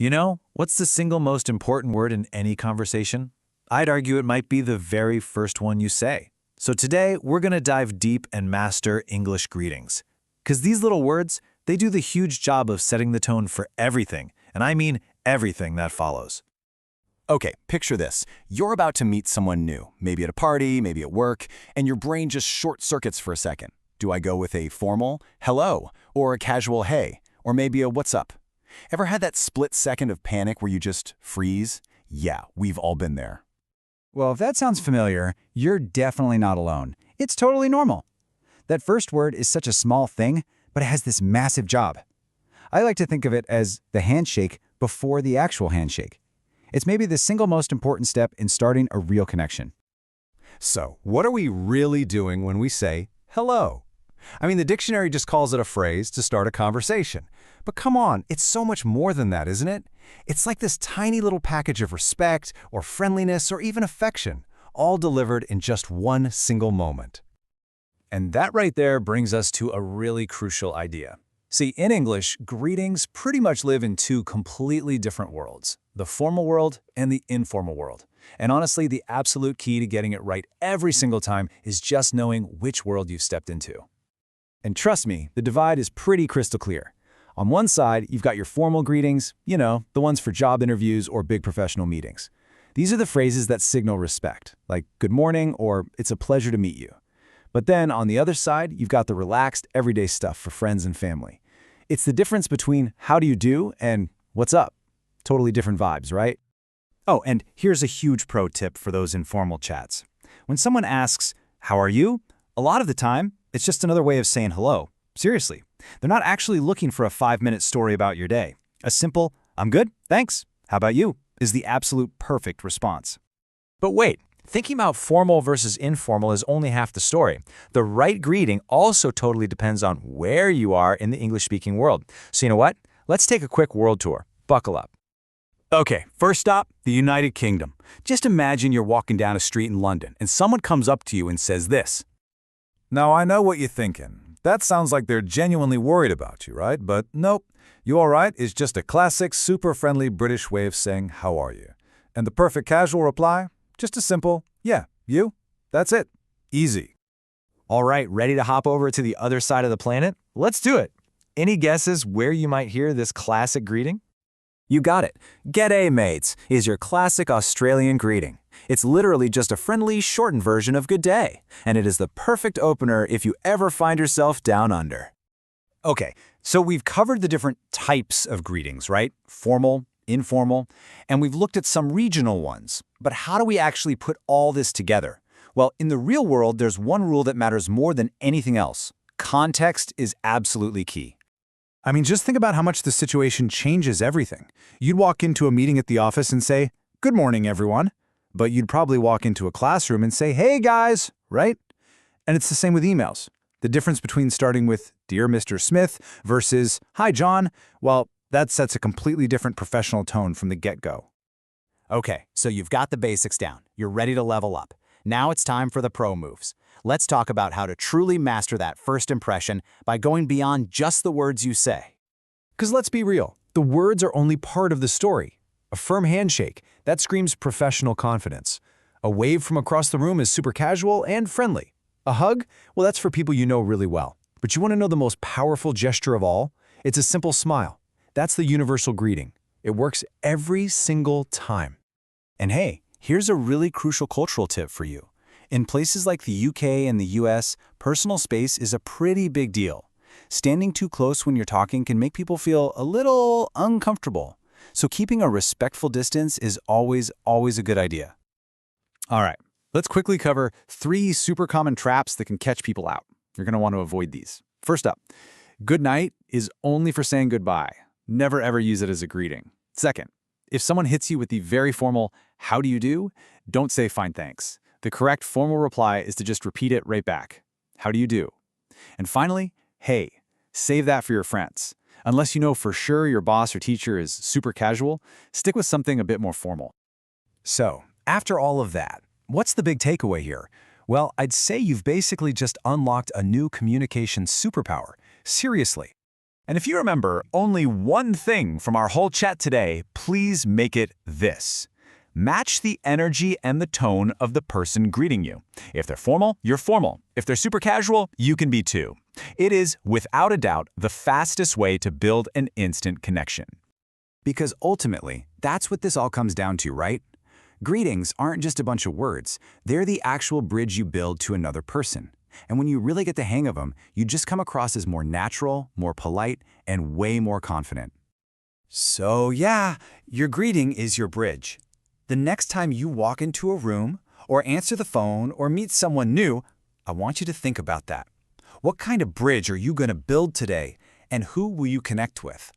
You know, what's the single most important word in any conversation? I'd argue it might be the very first one you say. So today, we're going to dive deep and master English greetings. Because these little words, they do the huge job of setting the tone for everything, and I mean everything that follows. Okay, picture this. You're about to meet someone new, maybe at a party, maybe at work, and your brain just short circuits for a second. Do I go with a formal hello, or a casual hey, or maybe a what's up? Ever had that split second of panic where you just freeze? Yeah, we've all been there. Well, if that sounds familiar, you're definitely not alone. It's totally normal. That first word is such a small thing, but it has this massive job. I like to think of it as the handshake before the actual handshake. It's maybe the single most important step in starting a real connection. So, what are we really doing when we say hello? I mean, the dictionary just calls it a phrase to start a conversation. But come on, it's so much more than that, isn't it? It's like this tiny little package of respect or friendliness or even affection, all delivered in just one single moment. And that right there brings us to a really crucial idea. See, in English, greetings pretty much live in two completely different worlds, the formal world and the informal world. And honestly, the absolute key to getting it right every single time is just knowing which world you've stepped into. And trust me, the divide is pretty crystal clear. On one side, you've got your formal greetings, the ones for job interviews or big professional meetings. These are the phrases that signal respect, like good morning or it's a pleasure to meet you. But then on the other side, you've got the relaxed, everyday stuff for friends and family. It's the difference between how do you do and what's up. Totally different vibes, right? Oh, and here's a huge pro tip for those informal chats. When someone asks, "How are you?" a lot of the time, it's just another way of saying hello. Seriously. They're not actually looking for a 5-minute story about your day. A simple, "I'm good, thanks. How about you?" is the absolute perfect response. But wait, thinking about formal versus informal is only half the story. The right greeting also totally depends on where you are in the English-speaking world. So you know what? Let's take a quick world tour. Buckle up. Okay, first stop, the United Kingdom. Just imagine you're walking down a street in London and someone comes up to you and says this. Now, I know what you're thinking. That sounds like they're genuinely worried about you, right? But nope, "You all right" is just a classic, super friendly British way of saying, "How are you?" And the perfect casual reply? Just a simple, "Yeah, you?" That's it. Easy. All right, ready to hop over to the other side of the planet? Let's do it. Any guesses where you might hear this classic greeting? You got it. "G'day, mates" is your classic Australian greeting. It's literally just a friendly, shortened version of good day, and it is the perfect opener if you ever find yourself down under. Okay, so we've covered the different types of greetings, right? Formal, informal, and we've looked at some regional ones. But how do we actually put all this together? Well, in the real world, there's one rule that matters more than anything else. Context is absolutely key. I mean, just think about how much the situation changes everything. You'd walk into a meeting at the office and say, "Good morning, everyone." But you'd probably walk into a classroom and say, "Hey, guys," right? And it's the same with emails. The difference between starting with "Dear Mr. Smith" versus "Hi, John," well, that sets a completely different professional tone from the get-go. Okay, so you've got the basics down. You're ready to level up. Now it's time for the pro moves. Let's talk about how to truly master that first impression by going beyond just the words you say. Because let's be real, the words are only part of the story. A firm handshake, that screams professional confidence. A wave from across the room is super casual and friendly. A hug, well, that's for people you know really well. But you want to know the most powerful gesture of all? It's a simple smile. That's the universal greeting. It works every single time. And hey, here's a really crucial cultural tip for you. In places like the UK and the US, personal space is a pretty big deal. Standing too close when you're talking can make people feel a little uncomfortable. So keeping a respectful distance is always a good idea. All right, let's quickly cover 3 super common traps that can catch people out. You're going to want to avoid these. First up, good night is only for saying goodbye. Never ever use it as a greeting. Second, if someone hits you with the very formal, "How do you do?" don't say "Fine, thanks." The correct formal reply is to just repeat it right back. "How do you do?" And finally, hey, save that for your friends. Unless you know for sure your boss or teacher is super casual, stick with something a bit more formal. So, after all of that, what's the big takeaway here? Well, I'd say you've basically just unlocked a new communication superpower. Seriously. And if you remember only one thing from our whole chat today, please make it this. Match the energy and the tone of the person greeting you. If they're formal, you're formal. If they're super casual, you can be too. It is, without a doubt, the fastest way to build an instant connection. Because ultimately, that's what this all comes down to, right? Greetings aren't just a bunch of words. They're the actual bridge you build to another person. And when you really get the hang of them, you just come across as more natural, more polite, and way more confident. So yeah, your greeting is your bridge. The next time you walk into a room, or answer the phone, or meet someone new, I want you to think about that. What kind of bridge are you going to build today, and who will you connect with?